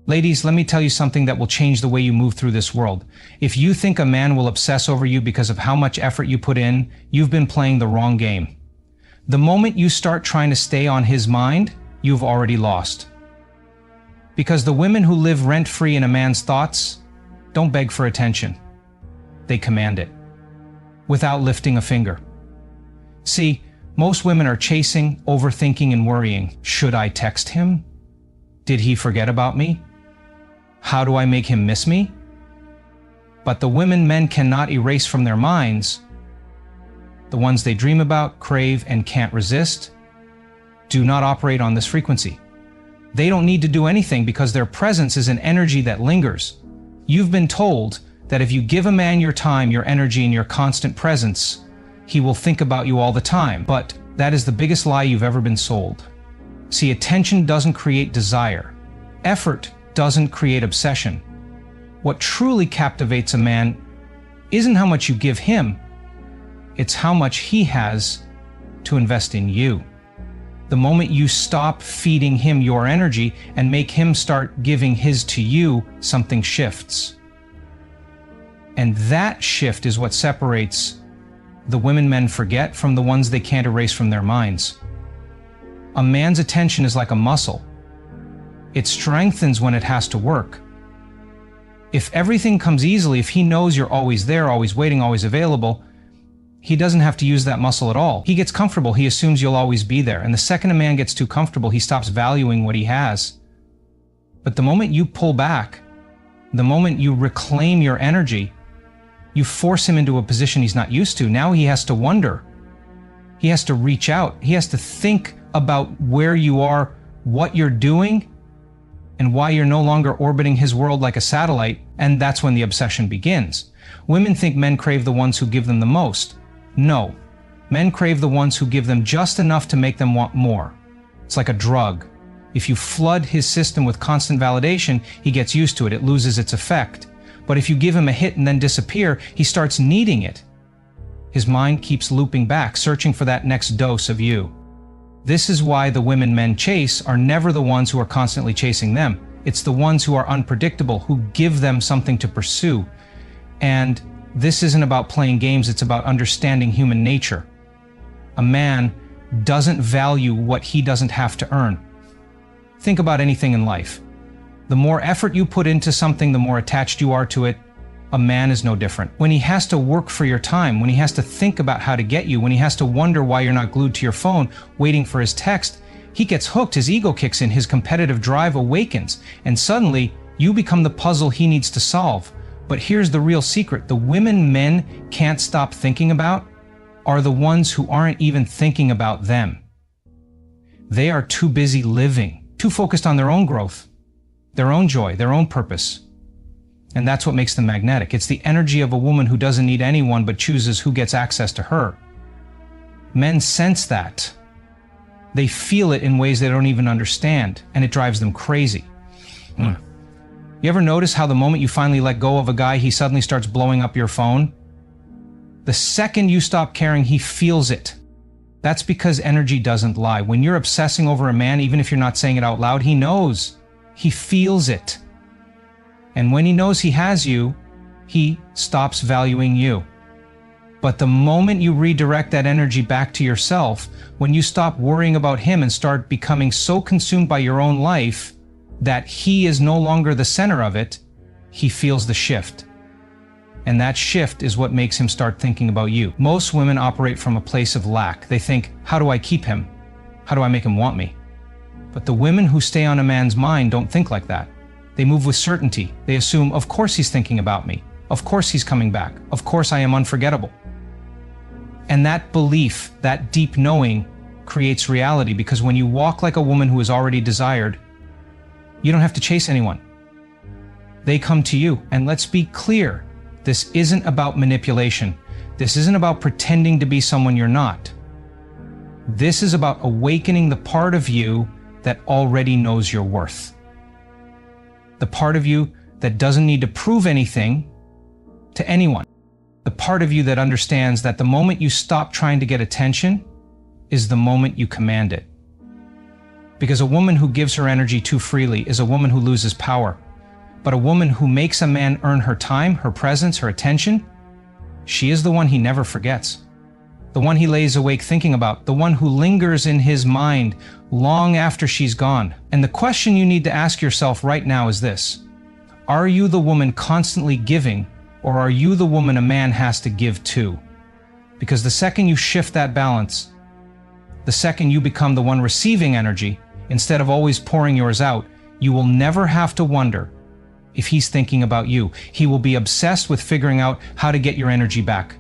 Ladies, let me tell you something that will change the way you move through this world. If you think a man will obsess over you because of how much effort you put in, you've been playing the wrong game. The moment you start trying to stay on his mind, you've already lost. Because the women who live rent-free in a man's thoughts don't beg for attention. They command it, without lifting a finger. See, most women are chasing, overthinking, and worrying. Should I text him? Did he forget about me? How do I make him miss me? But the women men cannot erase from their minds, the ones they dream about, crave, and can't resist, do not operate on this frequency. They don't need to do anything because their presence is an energy that lingers. You've been told that if you give a man your time, your energy, and your constant presence, he will think about you all the time. But that is the biggest lie you've ever been sold. See, attention doesn't create desire. Effort doesn't create obsession. What truly captivates a man isn't how much you give him, it's how much he has to invest in you. The moment you stop feeding him your energy and make him start giving his to you, something shifts. And that shift is what separates the women men forget from the ones they can't erase from their minds. A man's attention is like a muscle. It strengthens when it has to work. If everything comes easily, if he knows you're always there, always waiting, always available, he doesn't have to use that muscle at all. He gets comfortable, he assumes you'll always be there. And the second a man gets too comfortable, he stops valuing what he has. But the moment you pull back, the moment you reclaim your energy, you force him into a position he's not used to. Now he has to wonder. He has to reach out. He has to think about where you are, what you're doing, and why you're no longer orbiting his world like a satellite, and that's when the obsession begins. Women think men crave the ones who give them the most. No. Men crave the ones who give them just enough to make them want more. It's like a drug. If you flood his system with constant validation, he gets used to it. It loses its effect. But if you give him a hit and then disappear, he starts needing it. His mind keeps looping back, searching for that next dose of you. This is why the women men chase are never the ones who are constantly chasing them. It's the ones who are unpredictable, who give them something to pursue. And this isn't about playing games, it's about understanding human nature. A man doesn't value what he doesn't have to earn. Think about anything in life. The more effort you put into something, the more attached you are to it. A man is no different. When he has to work for your time, when he has to think about how to get you, when he has to wonder why you're not glued to your phone, waiting for his text, he gets hooked, his ego kicks in, his competitive drive awakens, and suddenly you become the puzzle he needs to solve. But here's the real secret. The women men can't stop thinking about are the ones who aren't even thinking about them. They are too busy living, too focused on their own growth, their own joy, their own purpose. And that's what makes them magnetic. It's the energy of a woman who doesn't need anyone but chooses who gets access to her. Men sense that. They feel it in ways they don't even understand, and it drives them crazy. You ever notice how the moment you finally let go of a guy, he suddenly starts blowing up your phone? The second you stop caring, he feels it. That's because energy doesn't lie. When you're obsessing over a man, even if you're not saying it out loud, he knows. He feels it. And when he knows he has you, he stops valuing you. But the moment you redirect that energy back to yourself, when you stop worrying about him and start becoming so consumed by your own life that he is no longer the center of it, he feels the shift. And that shift is what makes him start thinking about you. Most women operate from a place of lack. They think, how do I keep him? How do I make him want me? But the women who stay on a man's mind don't think like that. They move with certainty. They assume, of course he's thinking about me. Of course he's coming back. Of course I am unforgettable. And that belief, that deep knowing, creates reality, because when you walk like a woman who is already desired, you don't have to chase anyone. They come to you. And let's be clear, this isn't about manipulation. This isn't about pretending to be someone you're not. This is about awakening the part of you that already knows your worth. The part of you that doesn't need to prove anything to anyone. The part of you that understands that the moment you stop trying to get attention is the moment you command it. Because a woman who gives her energy too freely is a woman who loses power. But a woman who makes a man earn her time, her presence, her attention, she is the one he never forgets. The one he lays awake thinking about, the one who lingers in his mind long after she's gone. And the question you need to ask yourself right now is this: are you the woman constantly giving, or are you the woman a man has to give to? Because the second you shift that balance, the second you become the one receiving energy, instead of always pouring yours out, you will never have to wonder if he's thinking about you. He will be obsessed with figuring out how to get your energy back.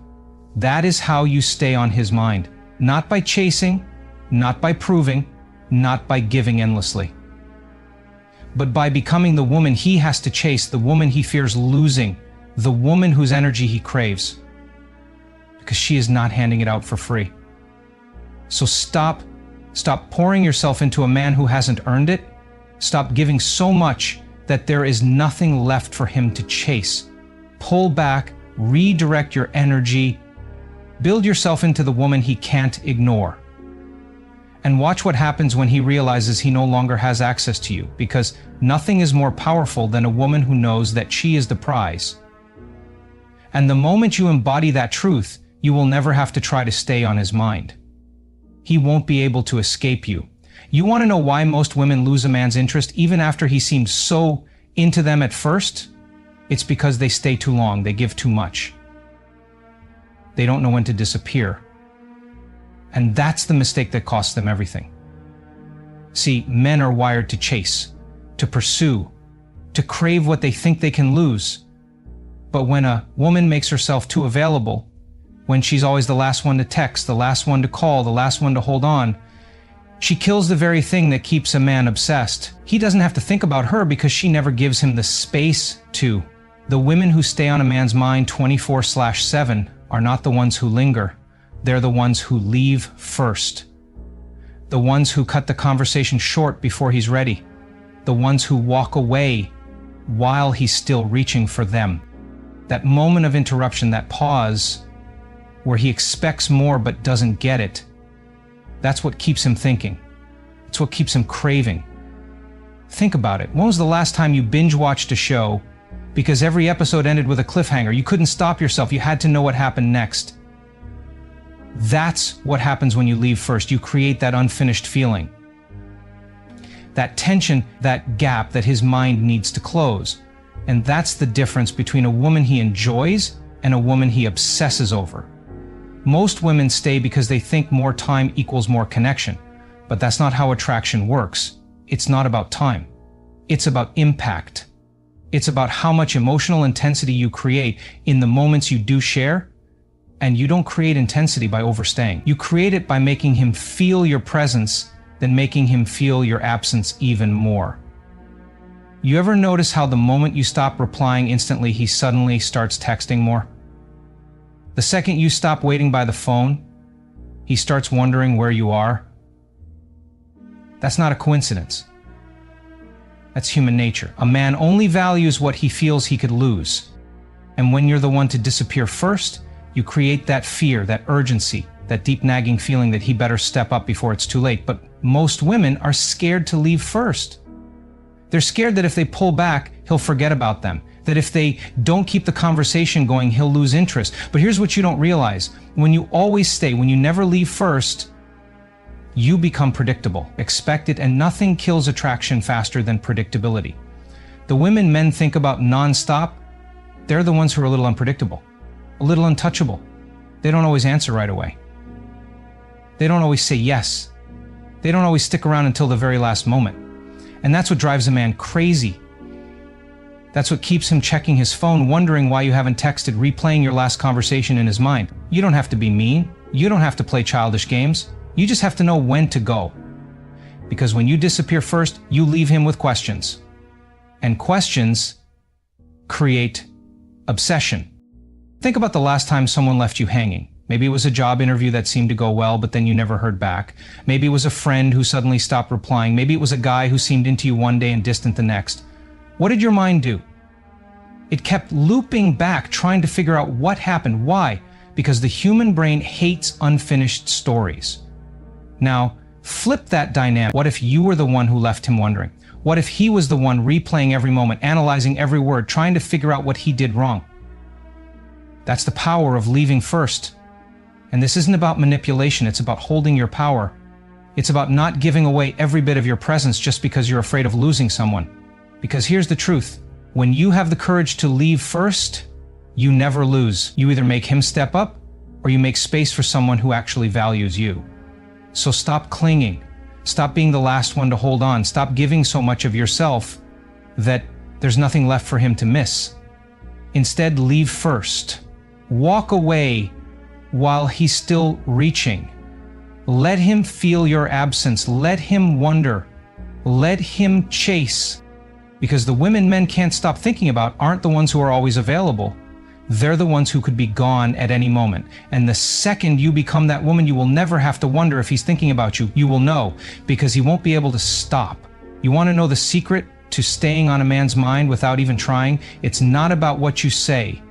That is how you stay on his mind. Not by chasing, not by proving, not by giving endlessly, but by becoming the woman he has to chase, the woman he fears losing, the woman whose energy he craves, because she is not handing it out for free. So stop pouring yourself into a man who hasn't earned it. Stop giving so much that there is nothing left for him to chase. Pull back, redirect your energy, build yourself into the woman he can't ignore. And watch what happens when he realizes he no longer has access to you, because nothing is more powerful than a woman who knows that she is the prize. And the moment you embody that truth, you will never have to try to stay on his mind. He won't be able to escape you. You want to know why most women lose a man's interest even after he seems so into them at first? It's because they stay too long, they give too much. They don't know when to disappear. And that's the mistake that costs them everything. See, men are wired to chase, to pursue, to crave what they think they can lose. But when a woman makes herself too available, when she's always the last one to text, the last one to call, the last one to hold on, she kills the very thing that keeps a man obsessed. He doesn't have to think about her because she never gives him the space to. The women who stay on a man's mind 24/7 are not the ones who linger. They're the ones who leave first. The ones who cut the conversation short before he's ready. The ones who walk away while he's still reaching for them. That moment of interruption, that pause, where he expects more but doesn't get it, that's what keeps him thinking. It's what keeps him craving. Think about it. When was the last time you binge-watched a show because every episode ended with a cliffhanger? You couldn't stop yourself. You had to know what happened next. That's what happens when you leave first. You create that unfinished feeling. That tension, that gap that his mind needs to close. And that's the difference between a woman he enjoys and a woman he obsesses over. Most women stay because they think more time equals more connection, but that's not how attraction works. It's not about time. It's about impact. It's about how much emotional intensity you create in the moments you do share, and you don't create intensity by overstaying. You create it by making him feel your presence, then making him feel your absence even more. You ever notice how the moment you stop replying instantly, he suddenly starts texting more? The second you stop waiting by the phone, he starts wondering where you are. That's not a coincidence. That's human nature. A man only values what he feels he could lose. And when you're the one to disappear first, you create that fear, that urgency, that deep nagging feeling that he better step up before it's too late. But most women are scared to leave first. They're scared that if they pull back, he'll forget about them. That if they don't keep the conversation going, he'll lose interest. But here's what you don't realize. When you always stay, when you never leave first, you become predictable, expected, and nothing kills attraction faster than predictability. The women men think about nonstop, they're the ones who are a little unpredictable, a little untouchable. They don't always answer right away. They don't always say yes. They don't always stick around until the very last moment. And that's what drives a man crazy. That's what keeps him checking his phone, wondering why you haven't texted, replaying your last conversation in his mind. You don't have to be mean. You don't have to play childish games. You just have to know when to go. Because when you disappear first, you leave him with questions. And questions create obsession. Think about the last time someone left you hanging. Maybe it was a job interview that seemed to go well, but then you never heard back. Maybe it was a friend who suddenly stopped replying. Maybe it was a guy who seemed into you one day and distant the next. What did your mind do? It kept looping back, trying to figure out what happened. Why? Because the human brain hates unfinished stories. Now, Flip that dynamic. What if you were the one who left him wondering? What if he was the one replaying every moment, analyzing every word, trying to figure out what he did wrong? That's the power of leaving first. And this isn't about manipulation, it's about holding your power. It's about not giving away every bit of your presence just because you're afraid of losing someone. Because here's the truth. When you have the courage to leave first, you never lose. You either make him step up, or you make space for someone who actually values you. So stop clinging. Stop being the last one to hold on. Stop giving so much of yourself that there's nothing left for him to miss. Instead, leave first. Walk away while he's still reaching. Let him feel your absence. Let him wonder. Let him chase. Because the women men can't stop thinking about aren't the ones who are always available. They're the ones who could be gone at any moment. And the second you become that woman, you will never have to wonder if he's thinking about you. You will know, because he won't be able to stop. You want to know the secret to staying on a man's mind without even trying? It's not about what you say.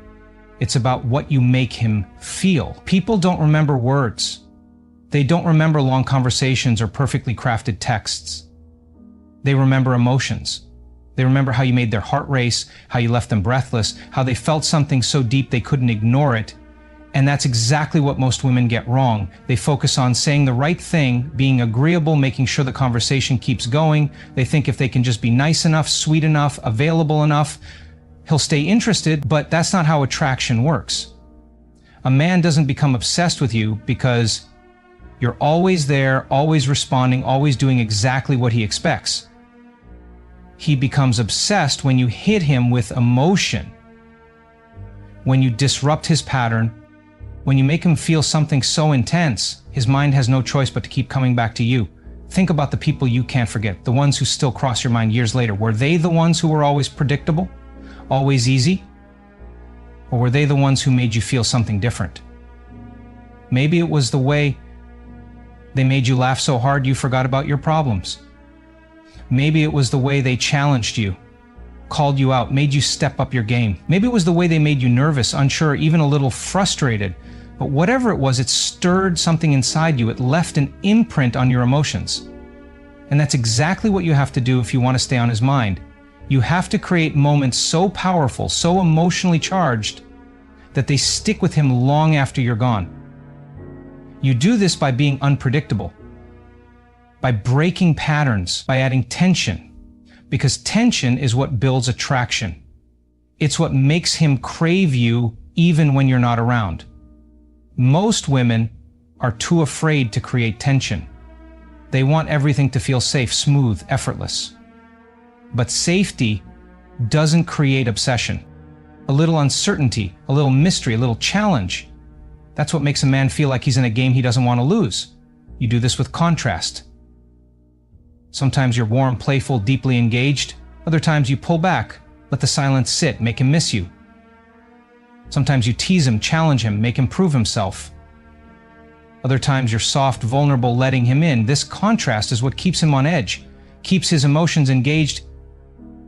It's about what you make him feel. People don't remember words. They don't remember long conversations or perfectly crafted texts. They remember emotions. They remember how you made their heart race, how you left them breathless, how they felt something so deep they couldn't ignore it. And that's exactly what most women get wrong. They focus on saying the right thing, being agreeable, making sure the conversation keeps going. They think if they can just be nice enough, sweet enough, available enough, he'll stay interested, but that's not how attraction works. A man doesn't become obsessed with you because you're always there, always responding, always doing exactly what he expects. He becomes obsessed when you hit him with emotion, when you disrupt his pattern, when you make him feel something so intense, his mind has no choice but to keep coming back to you. Think about the people you can't forget, the ones who still cross your mind years later. Were they the ones who were always predictable, always easy? Or were they the ones who made you feel something different? Maybe it was the way they made you laugh so hard you forgot about your problems. Maybe it was the way they challenged you, called you out, made you step up your game. Maybe it was the way they made you nervous, unsure, even a little frustrated. But whatever it was, it stirred something inside you. It left an imprint on your emotions. And that's exactly what you have to do if you want to stay on his mind. You have to create moments so powerful, so emotionally charged, that they stick with him long after you're gone. You do this by being unpredictable, by breaking patterns, by adding tension, because tension is what builds attraction. It's what makes him crave you even when you're not around. Most women are too afraid to create tension. They want everything to feel safe, smooth, effortless. But safety doesn't create obsession. A little uncertainty, a little mystery, a little challenge, that's what makes a man feel like he's in a game he doesn't want to lose. You do this with contrast. Sometimes you're warm, playful, deeply engaged. Other times you pull back, let the silence sit, make him miss you. Sometimes you tease him, challenge him, make him prove himself. Other times you're soft, vulnerable, letting him in. This contrast is what keeps him on edge, keeps his emotions engaged,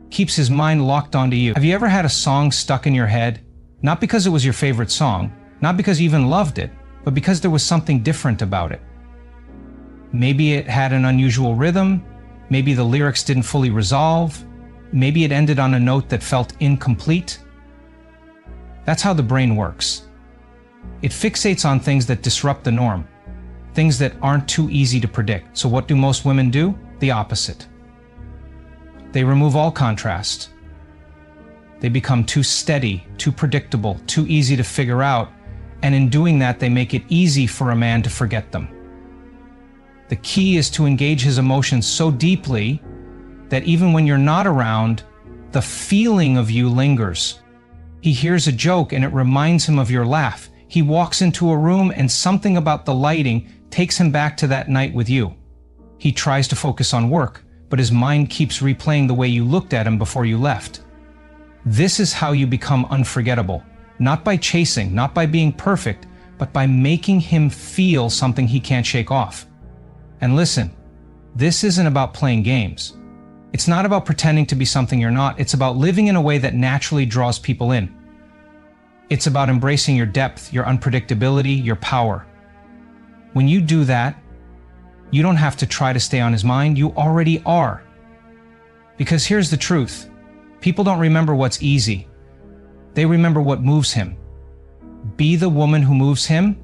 keeps his mind locked onto you. Have you ever had a song stuck in your head? Not because it was your favorite song, not because you even loved it, but because there was something different about it. Maybe it had an unusual rhythm, maybe the lyrics didn't fully resolve, maybe it ended on a note that felt incomplete. That's how the brain works. It fixates on things that disrupt the norm, things that aren't too easy to predict. So what do most women do? The opposite. They remove all contrast. They become too steady, too predictable, too easy to figure out, and in doing that, they make it easy for a man to forget them. The key is to engage his emotions so deeply that even when you're not around, the feeling of you lingers. He hears a joke and it reminds him of your laugh. He walks into a room and something about the lighting takes him back to that night with you. He tries to focus on work, but his mind keeps replaying the way you looked at him before you left. This is how you become unforgettable. Not by chasing, not by being perfect, but by making him feel something he can't shake off. And listen, this isn't about playing games. It's not about pretending to be something you're not. It's about living in a way that naturally draws people in. It's about embracing your depth, your unpredictability, your power. When you do that, You don't have to try to stay on his mind, you already are. Because here's the truth. People don't remember what's easy. They remember what moves him. Be the woman who moves him,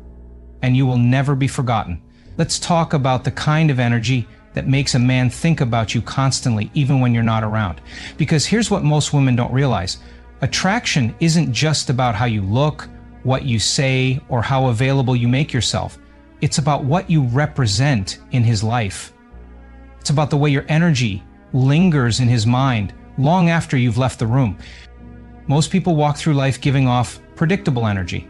and you will never be forgotten. Let's talk about the kind of energy that makes a man think about you constantly, even when you're not around. Because here's what most women don't realize. Attraction isn't just about how you look, what you say, or how available you make yourself. It's about what you represent in his life. It's about the way your energy lingers in his mind long after you've left the room. Most people walk through life giving off predictable energy.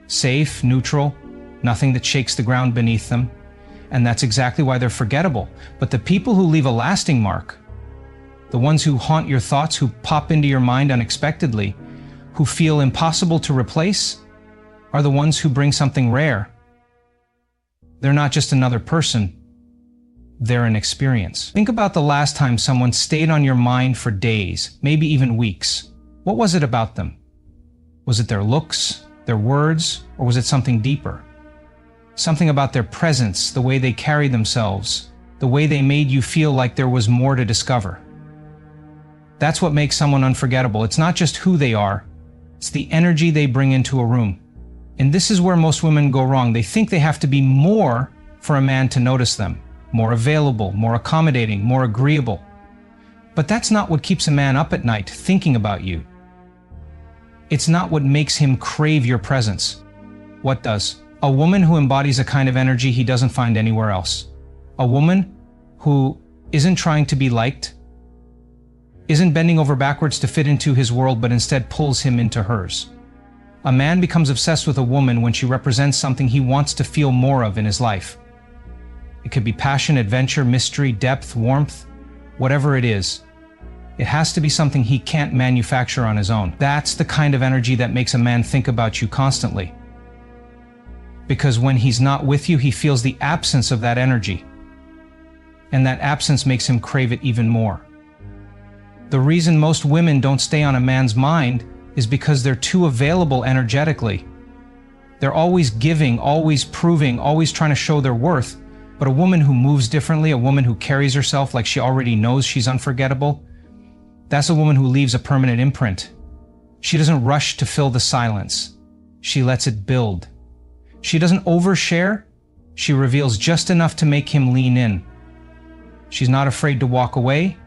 Safe, neutral, nothing that shakes the ground beneath them. And that's exactly why they're forgettable. But the people who leave a lasting mark, the ones who haunt your thoughts, who pop into your mind unexpectedly, who feel impossible to replace, are the ones who bring something rare. They're not just another person, they're an experience. Think about the last time someone stayed on your mind for days, maybe even weeks. What was it about them? Was it their looks, their words, or was it something deeper? Something about their presence, the way they carried themselves, the way they made you feel like there was more to discover. That's what makes someone unforgettable. It's not just who they are, it's the energy they bring into a room. And this is where most women go wrong. They think they have to be more for a man to notice them. More available, more accommodating, more agreeable. But that's not what keeps a man up at night thinking about you. It's not what makes him crave your presence. What does? A woman who embodies a kind of energy he doesn't find anywhere else. A woman who isn't trying to be liked, isn't bending over backwards to fit into his world, but instead pulls him into hers. A man becomes obsessed with a woman when she represents something he wants to feel more of in his life. It could be passion, adventure, mystery, depth, warmth, whatever it is. It has to be something he can't manufacture on his own. That's the kind of energy that makes a man think about you constantly. Because when he's not with you, he feels the absence of that energy. And that absence makes him crave it even more. The reason most women don't stay on a man's mind is because they're too available energetically. They're always giving, always proving, always trying to show their worth. But a woman who moves differently, a woman who carries herself like she already knows she's unforgettable, that's a woman who leaves a permanent imprint. She doesn't rush to fill the silence. She lets it build. She doesn't overshare. She reveals just enough to make him lean in. She's not afraid to walk away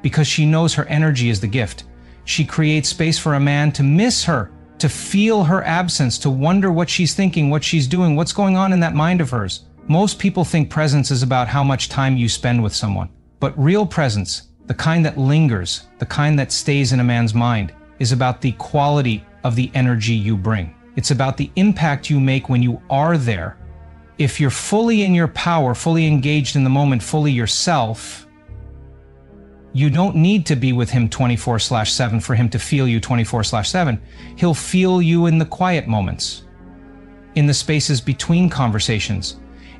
because she knows her energy is the gift. She creates space for a man to miss her, to feel her absence, to wonder what she's thinking, what she's doing, what's going on in that mind of hers. Most people think presence is about how much time you spend with someone. But real presence, the kind that lingers, the kind that stays in a man's mind, is about the quality of the energy you bring. It's about the impact you make when you are there. If you're fully in your power, fully engaged in the moment, fully yourself, you don't need to be with him 24/7 for him to feel you 24/7. He'll feel you in the quiet moments, in the spaces between conversations,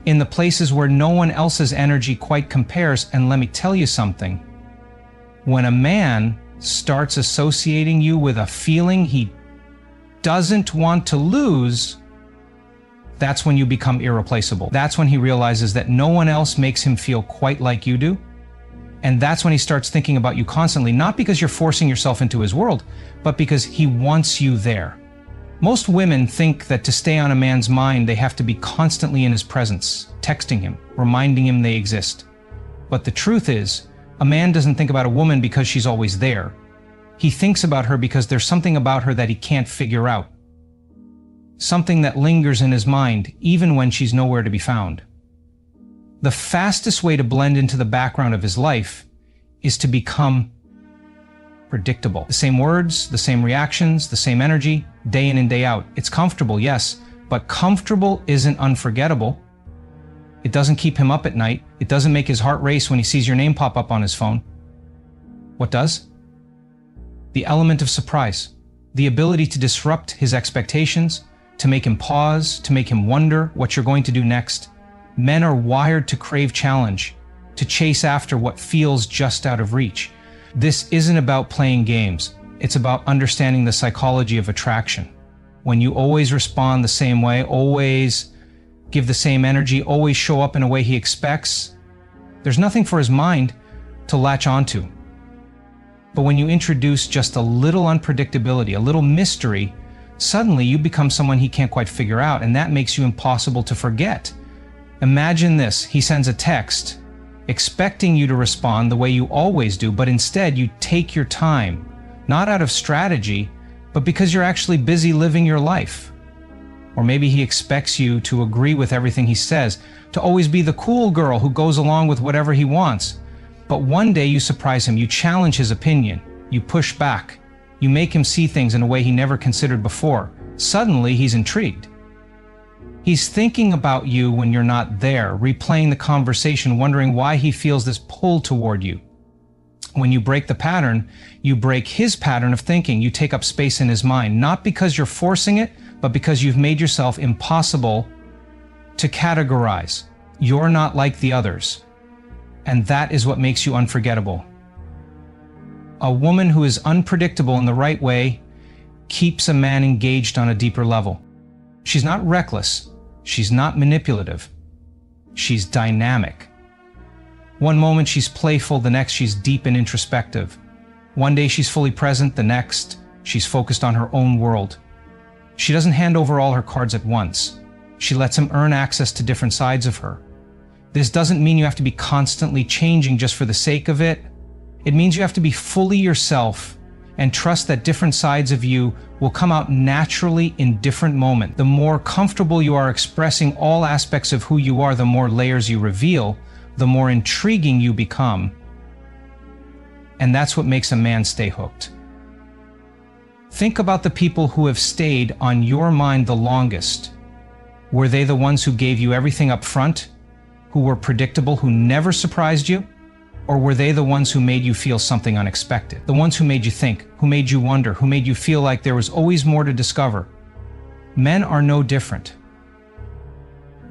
in the places where no one else's energy quite compares. And let me tell you something. When a man starts associating you with a feeling he doesn't want to lose, that's when you become irreplaceable. That's when he realizes that no one else makes him feel quite like you do. And that's when he starts thinking about you constantly, not because you're forcing yourself into his world, but because he wants you there. Most women think that to stay on a man's mind, they have to be constantly in his presence, texting him, reminding him they exist. But the truth is, a man doesn't think about a woman because she's always there. He thinks about her because there's something about her that he can't figure out. Something that lingers in his mind, even when she's nowhere to be found. The fastest way to blend into the background of his life is to become predictable. The same words, the same reactions, the same energy, day in and day out. It's comfortable, yes, but comfortable isn't unforgettable. It doesn't keep him up at night. It doesn't make his heart race when he sees your name pop up on his phone. What does? The element of surprise. The ability to disrupt his expectations, to make him pause, to make him wonder what you're going to do next. Men are wired to crave challenge, to chase after what feels just out of reach. This isn't about playing games. It's about understanding the psychology of attraction. When you always respond the same way, always give the same energy, always show up in a way he expects, there's nothing for his mind to latch onto. But when you introduce just a little unpredictability, a little mystery, suddenly you become someone he can't quite figure out, and that makes you impossible to forget. Imagine this: he sends a text expecting you to respond the way you always do, but instead you take your time, not out of strategy, but because you're actually busy living your life. Or maybe he expects you to agree with everything he says, to always be the cool girl who goes along with whatever he wants. But one day you surprise him, you challenge his opinion, you push back, you make him see things in a way he never considered before. Suddenly he's intrigued. He's thinking about you when you're not there, replaying the conversation, wondering why he feels this pull toward you. When you break the pattern, you break his pattern of thinking. You take up space in his mind, not because you're forcing it, but because you've made yourself impossible to categorize. You're not like the others. And that is what makes you unforgettable. A woman who is unpredictable in the right way keeps a man engaged on a deeper level. She's not reckless. She's not manipulative. She's dynamic. One moment she's playful, the next she's deep and introspective. One day she's fully present, the next she's focused on her own world. She doesn't hand over all her cards at once. She lets him earn access to different sides of her. This doesn't mean you have to be constantly changing just for the sake of it. It means you have to be fully yourself and trust that different sides of you will come out naturally in different moments. The more comfortable you are expressing all aspects of who you are, the more layers you reveal, the more intriguing you become. And that's what makes a man stay hooked. Think about the people who have stayed on your mind the longest. Were they the ones who gave you everything up front, who were predictable, who never surprised you? Or were they the ones who made you feel something unexpected? The ones who made you think, who made you wonder, who made you feel like there was always more to discover? Men are no different.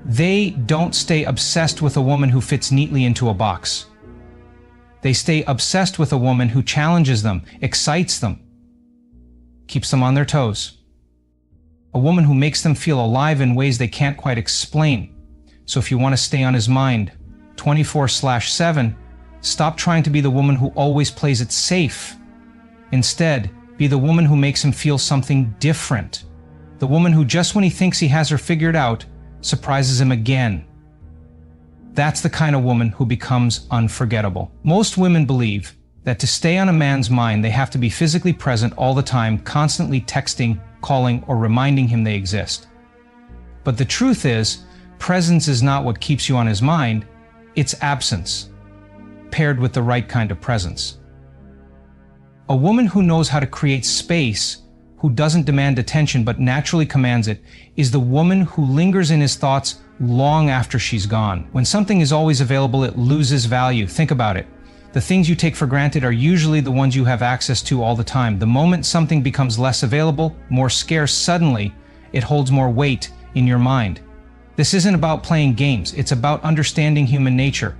They don't stay obsessed with a woman who fits neatly into a box. They stay obsessed with a woman who challenges them, excites them, keeps them on their toes. A woman who makes them feel alive in ways they can't quite explain. So if you want to stay on his mind 24/7, stop trying to be the woman who always plays it safe. Instead, be the woman who makes him feel something different. The woman who just when he thinks he has her figured out, surprises him again. That's the kind of woman who becomes unforgettable. Most women believe that to stay on a man's mind, they have to be physically present all the time, constantly texting, calling, or reminding him they exist. But the truth is, presence is not what keeps you on his mind, it's absence, paired with the right kind of presence. A woman who knows how to create space, who doesn't demand attention but naturally commands it, is the woman who lingers in his thoughts long after she's gone. When something is always available, it loses value. Think about it. The things you take for granted are usually the ones you have access to all the time. The moment something becomes less available, more scarce, suddenly it holds more weight in your mind. This isn't about playing games, it's about understanding human nature.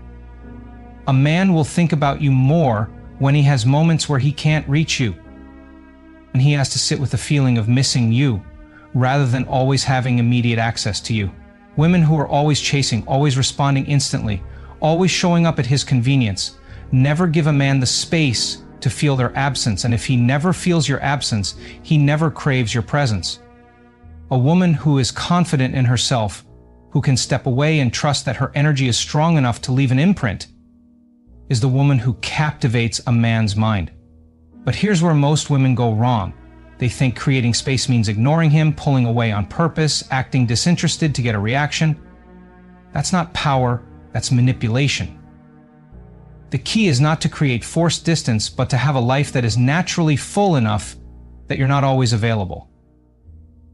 A man will think about you more when he has moments where he can't reach you, and he has to sit with the feeling of missing you, rather than always having immediate access to you. Women who are always chasing, always responding instantly, always showing up at his convenience, never give a man the space to feel their absence, and if he never feels your absence, he never craves your presence. A woman who is confident in herself, who can step away and trust that her energy is strong enough to leave an imprint, is the woman who captivates a man's mind. But here's where most women go wrong. They think creating space means ignoring him, pulling away on purpose, acting disinterested to get a reaction. That's not power, that's manipulation. The key is not to create forced distance, but to have a life that is naturally full enough that you're not always available.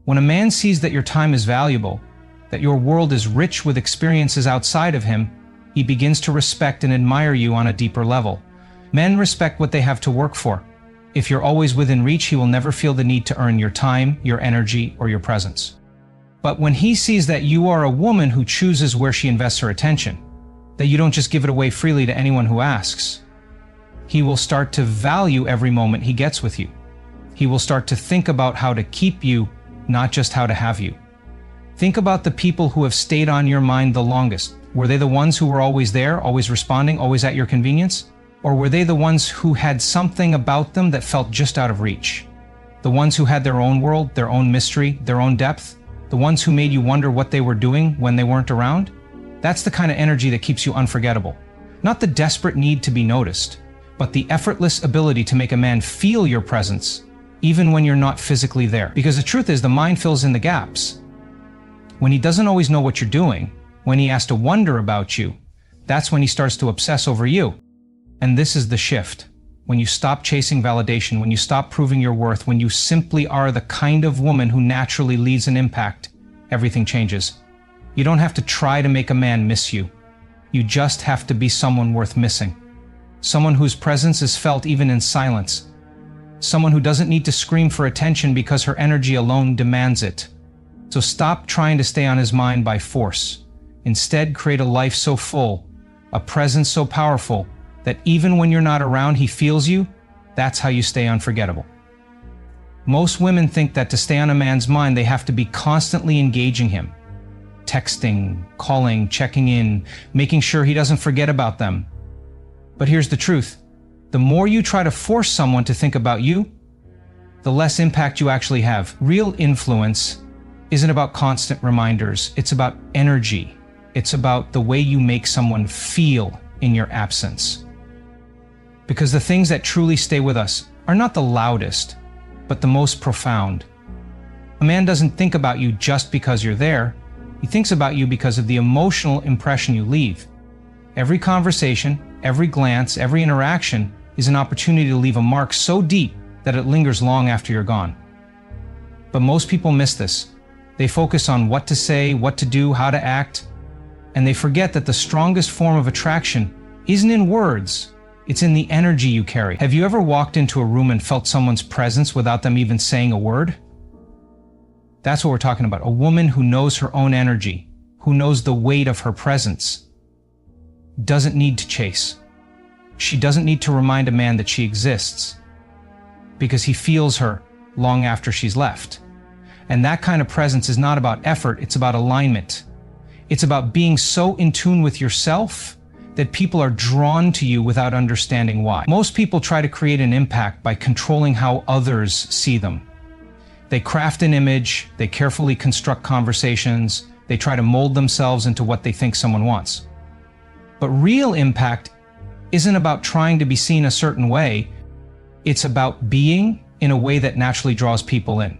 When a man sees that your time is valuable, that your world is rich with experiences outside of him, he begins to respect and admire you on a deeper level. Men respect what they have to work for. If you're always within reach, he will never feel the need to earn your time, your energy, or your presence. But when he sees that you are a woman who chooses where she invests her attention, that you don't just give it away freely to anyone who asks, he will start to value every moment he gets with you. He will start to think about how to keep you, not just how to have you. Think about the people who have stayed on your mind the longest. Were they the ones who were always there, always responding, always at your convenience? Or were they the ones who had something about them that felt just out of reach? The ones who had their own world, their own mystery, their own depth? The ones who made you wonder what they were doing when they weren't around? That's the kind of energy that keeps you unforgettable. Not the desperate need to be noticed, but the effortless ability to make a man feel your presence, even when you're not physically there. Because the truth is, the mind fills in the gaps. When he doesn't always know what you're doing, when he has to wonder about you, that's when he starts to obsess over you. And this is the shift. When you stop chasing validation, when you stop proving your worth, when you simply are the kind of woman who naturally leaves an impact, everything changes. You don't have to try to make a man miss you. You just have to be someone worth missing. Someone whose presence is felt even in silence. Someone who doesn't need to scream for attention because her energy alone demands it. So stop trying to stay on his mind by force. Instead, create a life so full, a presence so powerful, that even when you're not around, he feels you. That's how you stay unforgettable. Most women think that to stay on a man's mind, they have to be constantly engaging him. Texting, calling, checking in, making sure he doesn't forget about them. But here's the truth. The more you try to force someone to think about you, the less impact you actually have. Real influence isn't about constant reminders. It's about energy. It's about the way you make someone feel in your absence. Because the things that truly stay with us are not the loudest, but the most profound. A man doesn't think about you just because you're there. He thinks about you because of the emotional impression you leave. Every conversation, every glance, every interaction is an opportunity to leave a mark so deep that it lingers long after you're gone. But most people miss this. They focus on what to say, what to do, how to act, and they forget that the strongest form of attraction isn't in words, it's in the energy you carry. Have you ever walked into a room and felt someone's presence without them even saying a word? That's what we're talking about. A woman who knows her own energy, who knows the weight of her presence, doesn't need to chase. She doesn't need to remind a man that she exists, because he feels her long after she's left. And that kind of presence is not about effort, it's about alignment. It's about being so in tune with yourself that people are drawn to you without understanding why. Most people try to create an impact by controlling how others see them. They craft an image, they carefully construct conversations, they try to mold themselves into what they think someone wants. But real impact isn't about trying to be seen a certain way, it's about being in a way that naturally draws people in.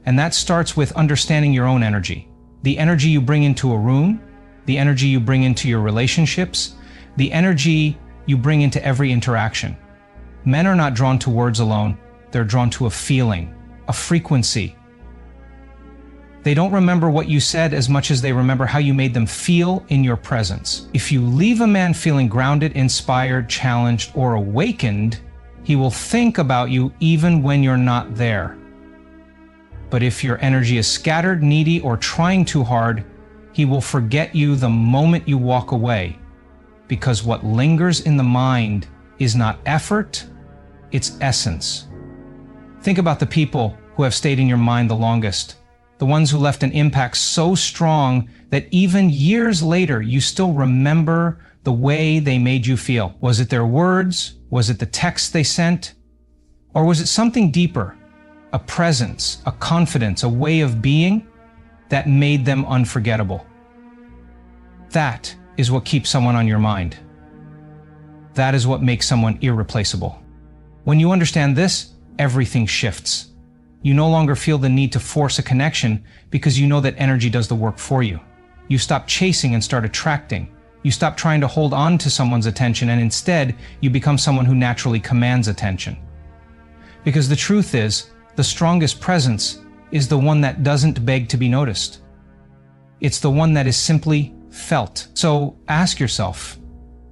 And that starts with understanding your own energy. The energy you bring into a room, the energy you bring into your relationships, the energy you bring into every interaction. Men are not drawn to words alone, they're drawn to a feeling, a frequency. They don't remember what you said as much as they remember how you made them feel in your presence. If you leave a man feeling grounded, inspired, challenged, or awakened, he will think about you even when you're not there. But if your energy is scattered, needy, or trying too hard, he will forget you the moment you walk away. Because what lingers in the mind is not effort, it's essence. Think about the people who have stayed in your mind the longest. The ones who left an impact so strong that even years later, you still remember the way they made you feel. Was it their words? Was it the text they sent? Or was it something deeper? A presence, a confidence, a way of being that made them unforgettable. That is what keeps someone on your mind. That is what makes someone irreplaceable. When you understand this, everything shifts. You no longer feel the need to force a connection because you know that energy does the work for you. You stop chasing and start attracting. You stop trying to hold on to someone's attention and instead you become someone who naturally commands attention. Because the truth is, the strongest presence is the one that doesn't beg to be noticed. It's the one that is simply felt. So ask yourself,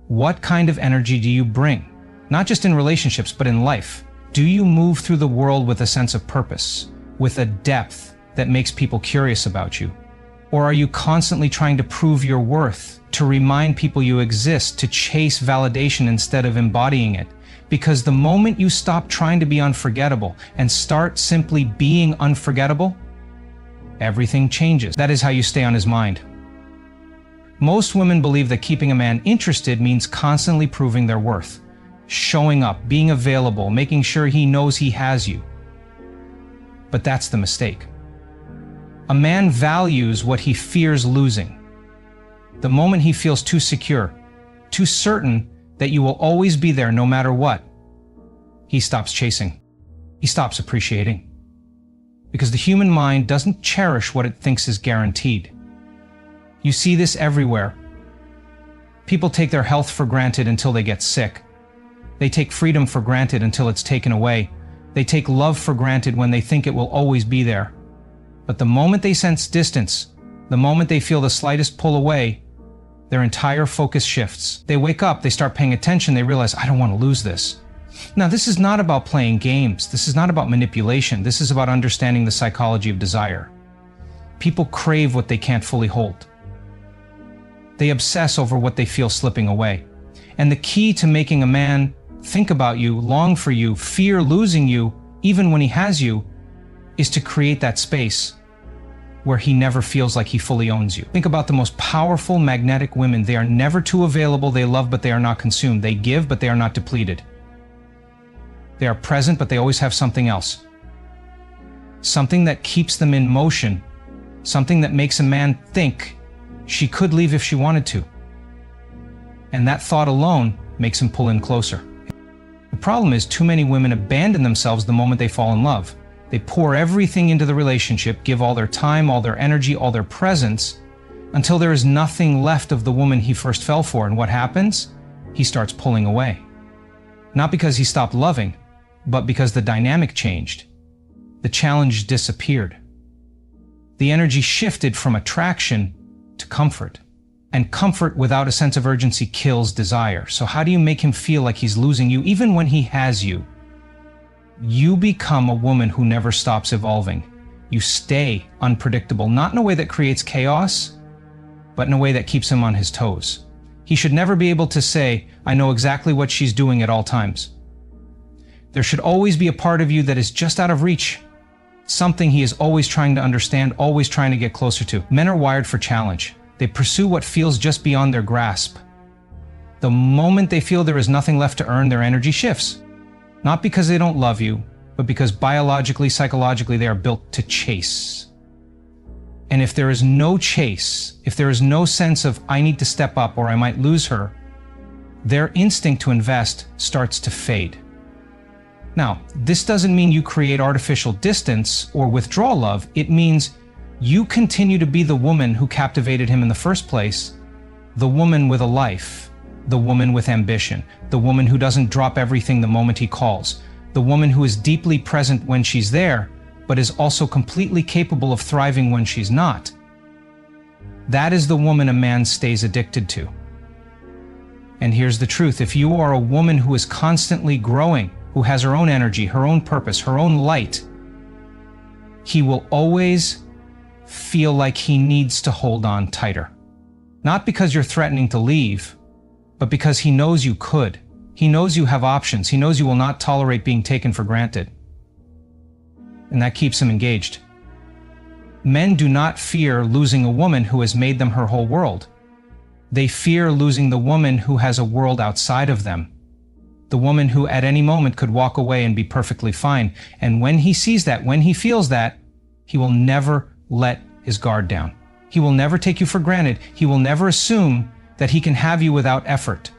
what kind of energy do you bring? Not just in relationships, but in life. Do you move through the world with a sense of purpose, with a depth that makes people curious about you? Or are you constantly trying to prove your worth, to remind people you exist, to chase validation instead of embodying it? Because the moment you stop trying to be unforgettable and start simply being unforgettable, everything changes. That is how you stay on his mind. Most women believe that keeping a man interested means constantly proving their worth, showing up, being available, making sure he knows he has you. But that's the mistake. A man values what he fears losing. The moment he feels too secure, too certain that you will always be there no matter what, he stops chasing. He stops appreciating. Because the human mind doesn't cherish what it thinks is guaranteed. You see this everywhere. People take their health for granted until they get sick. They take freedom for granted until it's taken away. They take love for granted when they think it will always be there. But the moment they sense distance, the moment they feel the slightest pull away, their entire focus shifts. They wake up, they start paying attention, they realize, I don't want to lose this. Now, this is not about playing games. This is not about manipulation. This is about understanding the psychology of desire. People crave what they can't fully hold. They obsess over what they feel slipping away. And the key to making a man think about you, long for you, fear losing you, even when he has you, is to create that space where he never feels like he fully owns you. Think about the most powerful magnetic women. They are never too available. They love, but they are not consumed. They give, but they are not depleted. They are present, but they always have something else. Something that keeps them in motion. Something that makes a man think she could leave if she wanted to. And that thought alone makes him pull in closer. The problem is too many women abandon themselves the moment they fall in love. They pour everything into the relationship, give all their time, all their energy, all their presence, until there is nothing left of the woman he first fell for. And what happens? He starts pulling away. Not because he stopped loving, but because the dynamic changed. The challenge disappeared. The energy shifted from attraction to comfort. And comfort without a sense of urgency kills desire. So how do you make him feel like he's losing you even when he has you? You become a woman who never stops evolving. You stay unpredictable, not in a way that creates chaos, but in a way that keeps him on his toes. He should never be able to say, I know exactly what she's doing at all times. There should always be a part of you that is just out of reach. Something he is always trying to understand, always trying to get closer to. Men are wired for challenge. They pursue what feels just beyond their grasp. The moment they feel there is nothing left to earn, their energy shifts. Not because they don't love you, but because biologically, psychologically, they are built to chase. And if there is no chase, if there is no sense of, I need to step up or I might lose her, their instinct to invest starts to fade. Now, this doesn't mean you create artificial distance or withdraw love. It means you continue to be the woman who captivated him in the first place, the woman with a life, the woman with ambition, the woman who doesn't drop everything the moment he calls, the woman who is deeply present when she's there, but is also completely capable of thriving when she's not. That is the woman a man stays addicted to. And here's the truth. If you are a woman who is constantly growing, who has her own energy, her own purpose, her own light, he will always feel like he needs to hold on tighter. Not because you're threatening to leave, but because he knows you could. He knows you have options. He knows you will not tolerate being taken for granted. And that keeps him engaged. Men do not fear losing a woman who has made them her whole world. They fear losing the woman who has a world outside of them. The woman who at any moment could walk away and be perfectly fine. And when he sees that, when he feels that, he will never let his guard down. He will never take you for granted. He will never assume that he can have you without effort.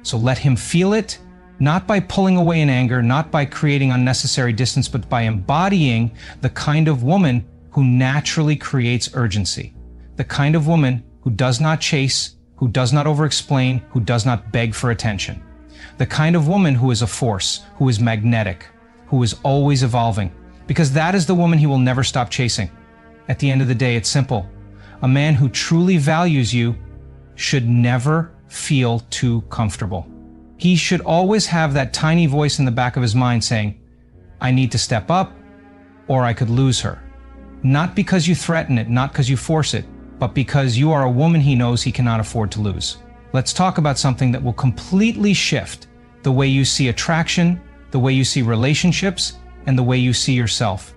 So let him feel it, not by pulling away in anger, not by creating unnecessary distance, but by embodying the kind of woman who naturally creates urgency. The kind of woman who does not chase, who does not over-explain, who does not beg for attention. The kind of woman who is a force, who is magnetic, who is always evolving. Because that is the woman he will never stop chasing. At the end of the day, it's simple. A man who truly values you should never feel too comfortable. He should always have that tiny voice in the back of his mind saying, I need to step up, or I could lose her. Not because you threaten it, not because you force it, but because you are a woman he knows he cannot afford to lose. Let's talk about something that will completely shift the way you see attraction, the way you see relationships, and the way you see yourself.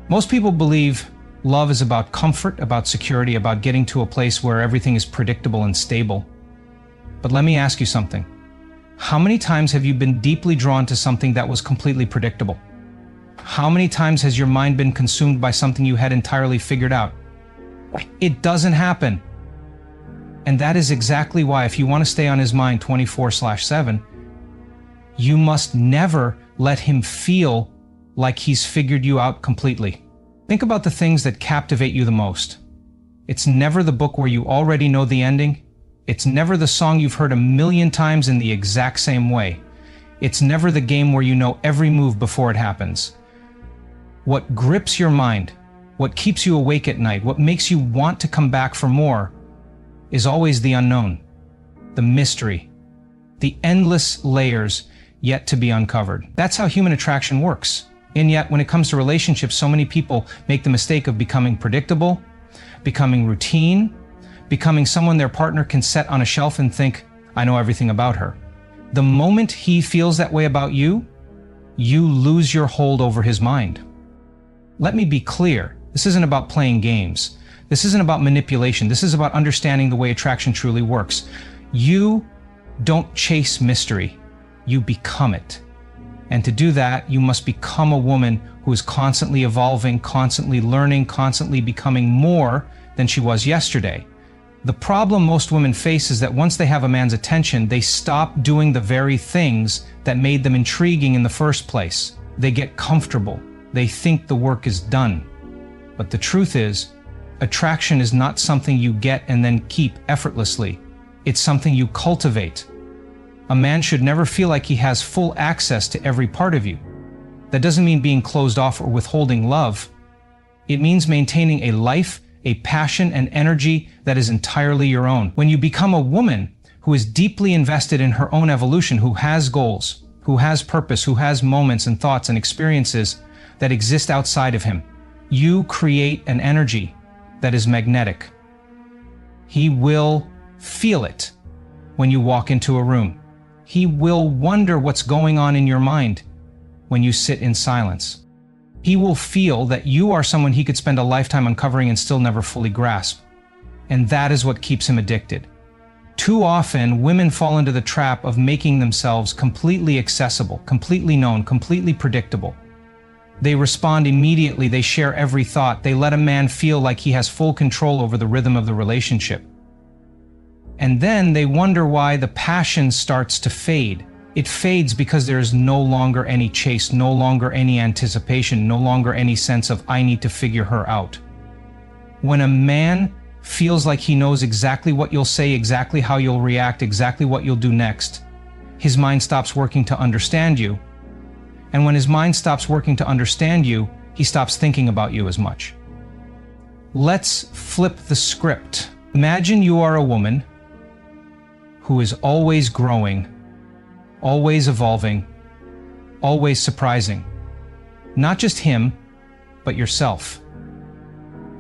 Most people believe Love is about comfort, about security, about getting to a place where everything is predictable and stable. But let me ask you something. How many times have you been deeply drawn to something that was completely predictable? How many times has your mind been consumed by something you had entirely figured out? It doesn't happen. And that is exactly why, if you want to stay on his mind 24/7, you must never let him feel like he's figured you out completely. Think about the things that captivate you the most. It's never the book where you already know the ending. It's never the song you've heard a million times in the exact same way. It's never the game where you know every move before it happens. What grips your mind, what keeps you awake at night, what makes you want to come back for more, is always the unknown, the mystery, the endless layers yet to be uncovered. That's how human attraction works. And yet, when it comes to relationships, so many people make the mistake of becoming predictable, becoming routine, becoming someone their partner can set on a shelf and think, I know everything about her. The moment he feels that way about you, you lose your hold over his mind. Let me be clear, this isn't about playing games. This isn't about manipulation. This is about understanding the way attraction truly works. You don't chase mystery, you become it. And to do that, you must become a woman who is constantly evolving, constantly learning, constantly becoming more than she was yesterday. The problem most women face is that once they have a man's attention, they stop doing the very things that made them intriguing in the first place. They get comfortable. They think the work is done. But the truth is, attraction is not something you get and then keep effortlessly. It's something you cultivate. A man should never feel like he has full access to every part of you. That doesn't mean being closed off or withholding love. It means maintaining a life, a passion, and energy that is entirely your own. When you become a woman who is deeply invested in her own evolution, who has goals, who has purpose, who has moments and thoughts and experiences that exist outside of him, you create an energy that is magnetic. He will feel it when you walk into a room. He will wonder what's going on in your mind when you sit in silence. He will feel that you are someone he could spend a lifetime uncovering and still never fully grasp. And that is what keeps him addicted. Too often, women fall into the trap of making themselves completely accessible, completely known, completely predictable. They respond immediately, they share every thought, they let a man feel like he has full control over the rhythm of the relationship. And then they wonder why the passion starts to fade. It fades because there is no longer any chase, no longer any anticipation, no longer any sense of, I need to figure her out. When a man feels like he knows exactly what you'll say, exactly how you'll react, exactly what you'll do next, his mind stops working to understand you. And when his mind stops working to understand you, he stops thinking about you as much. Let's flip the script. Imagine you are a woman who is always growing, always evolving, always surprising. Not just him, but yourself.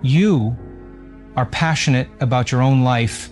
You are passionate about your own life